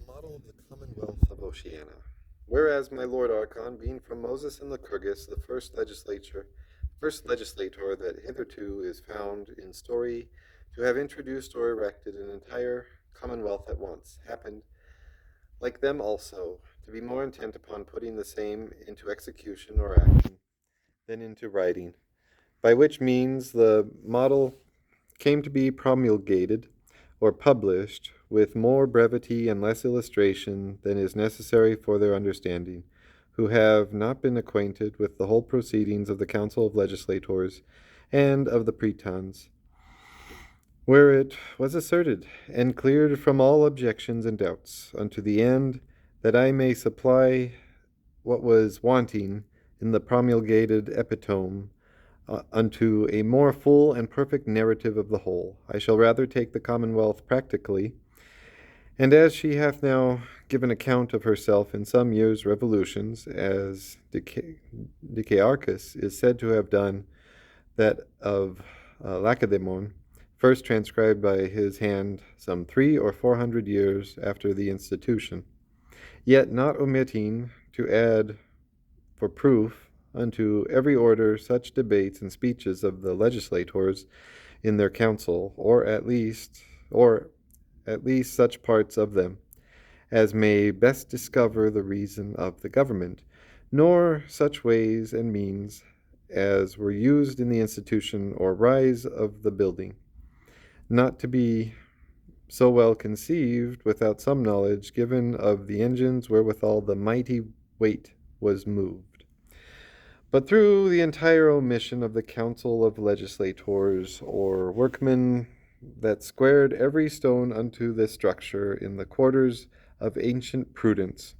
model of the Commonwealth of Oceana. Whereas my Lord Archon, being from Moses and Lycurgus, the first legislator that hitherto is found in story to have introduced or erected an entire commonwealth at once, happened, like them also, to be more intent upon putting the same into execution or action than into writing, by which means the model came to be promulgated or published with more brevity and less illustration than is necessary for their understanding, who have not been acquainted with the whole proceedings of the Council of Legislators and of the Pretons, where it was asserted and cleared from all objections and doubts, unto the end that I may supply what was wanting in the promulgated epitome unto a more full and perfect narrative of the whole. I shall rather take the Commonwealth practically, and as she hath now given account of herself in some years' revolutions, as Dicaearchus is said to have done that of Lacedaemon, first transcribed by his hand some 300 or 400 years after the institution, yet not omitting to add for proof unto every order such debates and speeches of the legislators in their council, or at least such parts of them as may best discover the reason of the government, nor such ways and means as were used in the institution or rise of the building, not to be so well conceived without some knowledge given of the engines wherewithal the mighty weight was moved. But through the entire omission of the council of legislators or workmen that squared every stone unto this structure in the quarters of ancient prudence,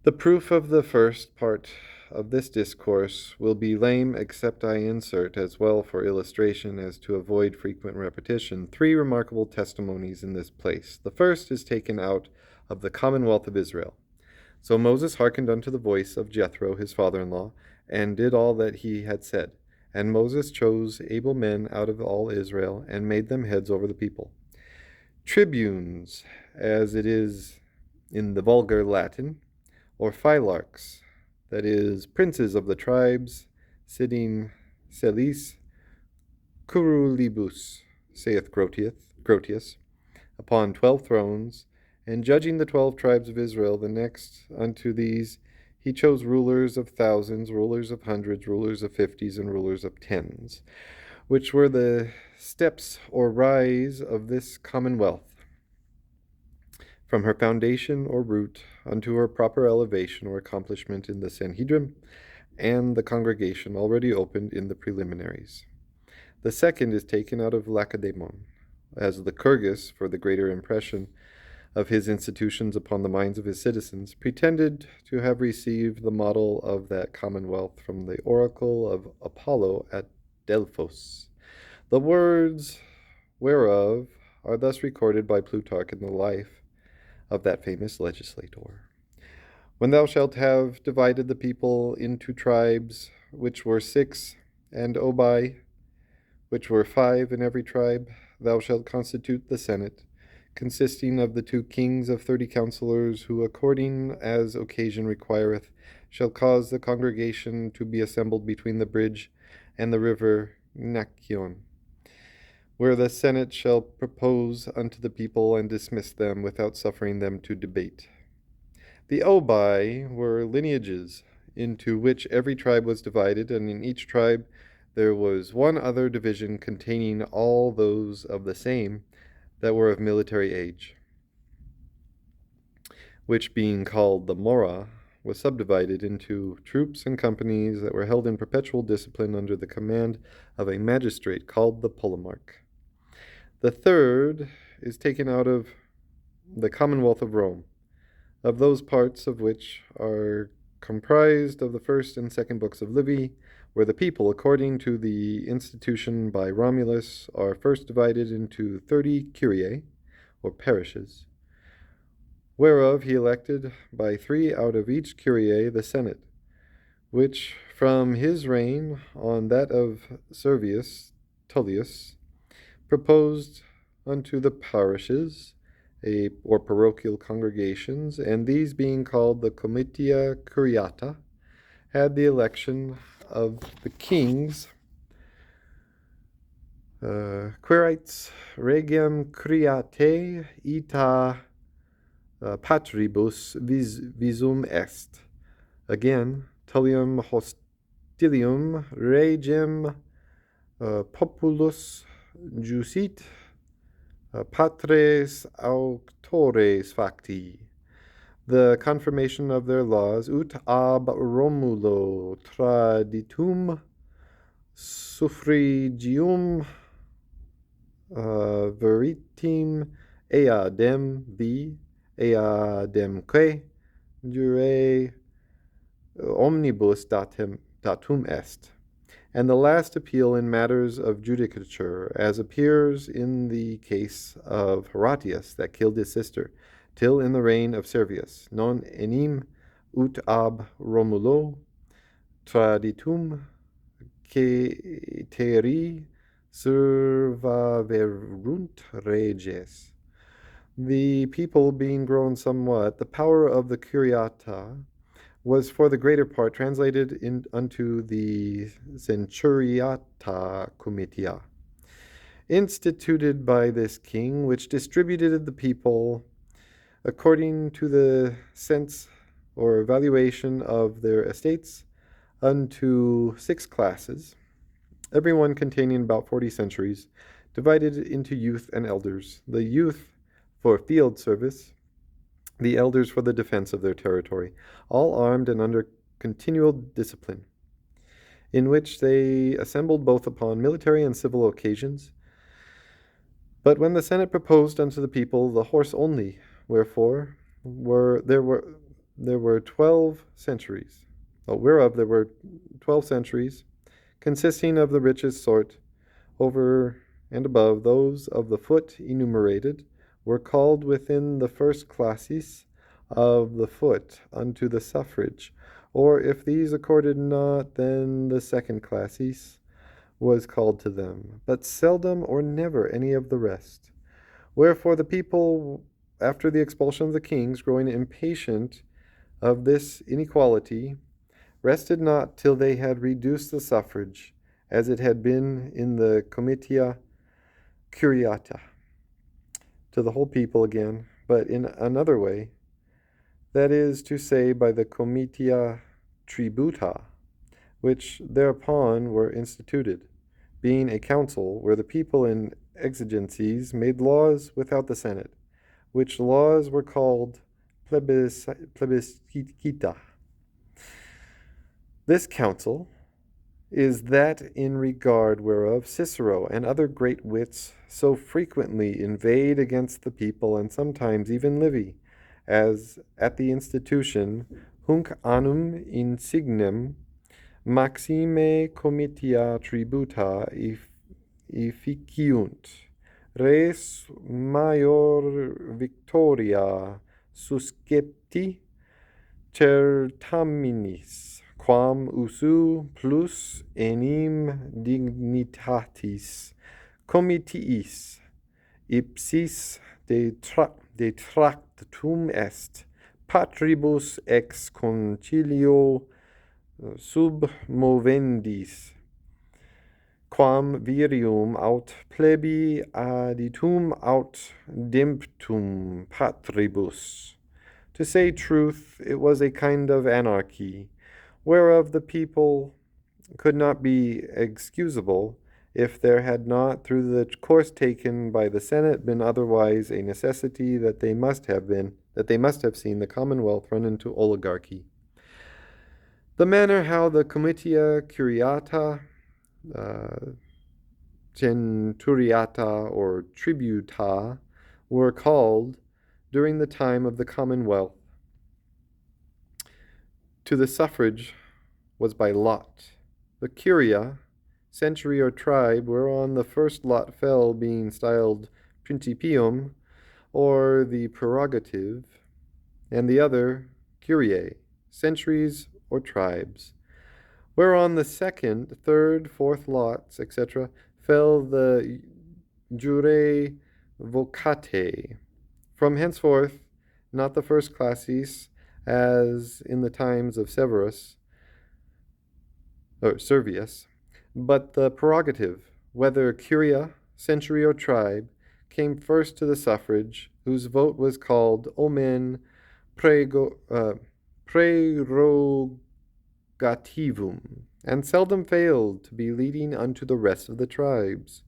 the proof of the first part of this discourse will be lame, except I insert, as well for illustration as to avoid frequent repetition, 3 remarkable testimonies in this place. The first is taken out of the Commonwealth of Israel. So Moses hearkened unto the voice of Jethro his father-in-law, and did all that he had said. And Moses chose able men out of all Israel, and made them heads over the people. Tribunes, as it is in the vulgar Latin, or phylarchs, that is, princes of the tribes, sitting selis curulibus, saith Grotius, upon 12 thrones, and judging the 12 tribes of Israel, the next unto these he chose rulers of thousands, rulers of hundreds, rulers of 50s, and rulers of 10s, which were the steps or rise of this commonwealth, from her foundation or root unto her proper elevation or accomplishment in the Sanhedrim and the congregation already opened in the preliminaries. The second is taken out of Lacedaemon, as Lycurgus, for the greater impression of his institutions upon the minds of his citizens, pretended to have received the model of that commonwealth from the oracle of Apollo at Delphos, the words whereof are thus recorded by Plutarch in the life of that famous legislator. When thou shalt have divided the people into tribes, which were 6, and obi, which were 5 in every tribe, thou shalt constitute the Senate, consisting of the 2 kings of 30 counselors, who, according as occasion requireth, shall cause the congregation to be assembled between the bridge and the river Nakion, where the Senate shall propose unto the people and dismiss them without suffering them to debate. The obi were lineages, into which every tribe was divided, and in each tribe there was one other division containing all those of the same that were of military age, which being called the Mora, was subdivided into troops and companies that were held in perpetual discipline under the command of a magistrate called the Polemarch. The third is taken out of the Commonwealth of Rome, of those parts of which are comprised of the first and second books of Livy, where the people, according to the institution by Romulus, are first divided into 30 curiae, or parishes, whereof he elected by 3 out of each curiae the Senate, which from his reign on that of Servius Tullius proposed unto the parishes, or parochial congregations, and these being called the Comitia Curiata, had the election of the kings, Quirites regem Curiatae ita patribus visum est. Again, tullium hostilium regem populus jusit patres auctores facti. The confirmation of their laws, ut ab Romulo traditum suffragium veritim eadem vi eademque jure omnibus datum est. And the last appeal in matters of judicature, as appears in the case of Horatius that killed his sister, till in the reign of Servius, non enim ut ab Romulo traditum ceteri servaverunt reges. The people being grown somewhat, the power of the curiata was for the greater part translated unto the centuriata comitia, instituted by this king, which distributed the people according to the sense or valuation of their estates unto 6 classes, every one containing about 40 centuries, divided into youth and elders, the youth for field service, the elders for the defense of their territory, all armed and under continual discipline, in which they assembled both upon military and civil occasions. But when the Senate proposed unto the people the horse only, wherefore there were 12 centuries, whereof there were 12 centuries, consisting of the richest sort, over and above those of the foot enumerated, were called within the first classis of the foot unto the suffrage, or if these accorded not, then the second classis was called to them, but seldom or never any of the rest. Wherefore the people, after the expulsion of the kings, growing impatient of this inequality, rested not till they had reduced the suffrage, as it had been in the Comitia Curiata, to the whole people again, but in another way, that is to say, by the Comitia Tributa, which thereupon were instituted, being a council where the people in exigencies made laws without the Senate, which laws were called plebiscita. This council is that in regard whereof Cicero and other great wits so frequently inveighed against the people, and sometimes even Livy, as at the institution hunc annum insignem maxime comitia tributa efficiunt, res major victoria suscepti certaminis, quam usu plus enim dignitatis comitiis ipsis detractum est, patribus ex concilio submovendis, quam virium aut plebi aditum aut demptum patribus. To say truth, it was a kind of anarchy, whereof the people could not be excusable, if there had not, through the course taken by the Senate, been otherwise a necessity that they must have seen the Commonwealth run into oligarchy. The manner how the Comitia Curiata, Centuriata, or Tributa were called during the time of the Commonwealth to the suffrage was by lot. The curia, century or tribe, whereon the first lot fell, being styled principium, or the prerogative, and the other curiae, centuries or tribes, whereon the second, third, fourth lots, etc., fell the jure vocatae, From henceforth, not the first classis, as in the times of Severus, or Servius, but the prerogative, whether curia, century, or tribe, came first to the suffrage, whose vote was called omen prerogativum, and seldom failed to be leading unto the rest of the tribes.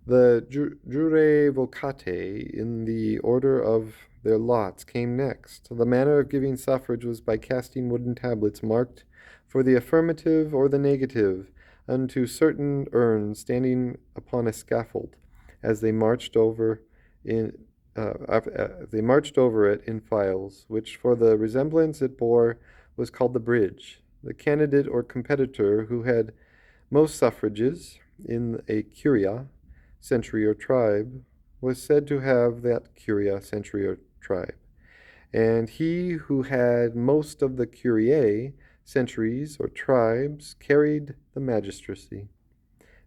The jure vocate, in the order of their lots, came next. The manner of giving suffrage was by casting wooden tablets marked for the affirmative or the negative unto certain urns standing upon a scaffold, as they marched over in they marched over it in files, which for the resemblance it bore was called the bridge. The candidate or competitor who had most suffrages in a curia, century, or tribe was said to have that curia, century, or tribe. And he who had most of the curiae, centuries, or tribes carried the magistracy.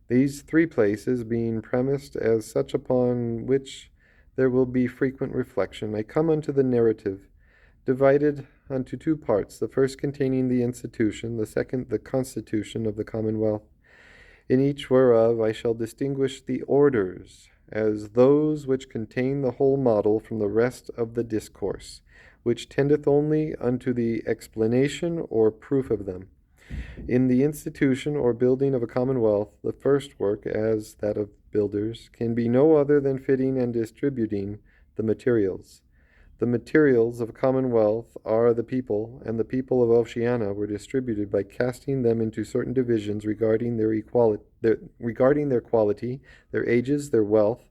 These three places being premised as such upon which there will be frequent reflection, I come unto the narrative, divided unto two parts, the first containing the institution, the second the constitution of the Commonwealth, in each whereof I shall distinguish the orders, as those which contain the whole model from the rest of the discourse, which tendeth only unto the explanation or proof of them. In the institution or building of a commonwealth, the first work, as that of builders, can be no other than fitting and distributing the materials. The materials of a commonwealth are the people, and the people of Oceana were distributed by casting them into certain divisions regarding their quality, their ages, their wealth,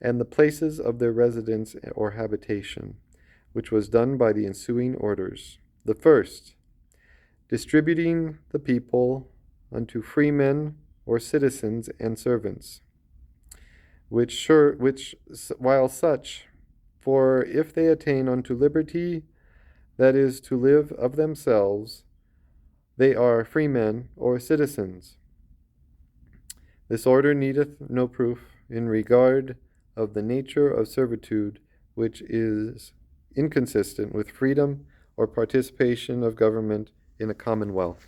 and the places of their residence or habitation, which was done by the ensuing orders. The first, distributing the people unto freemen or citizens and servants, which while such, for if they attain unto liberty, that is, to live of themselves, they are freemen or citizens. This order needeth no proof in regard of the nature of servitude, which is inconsistent with freedom or participation of government in a commonwealth.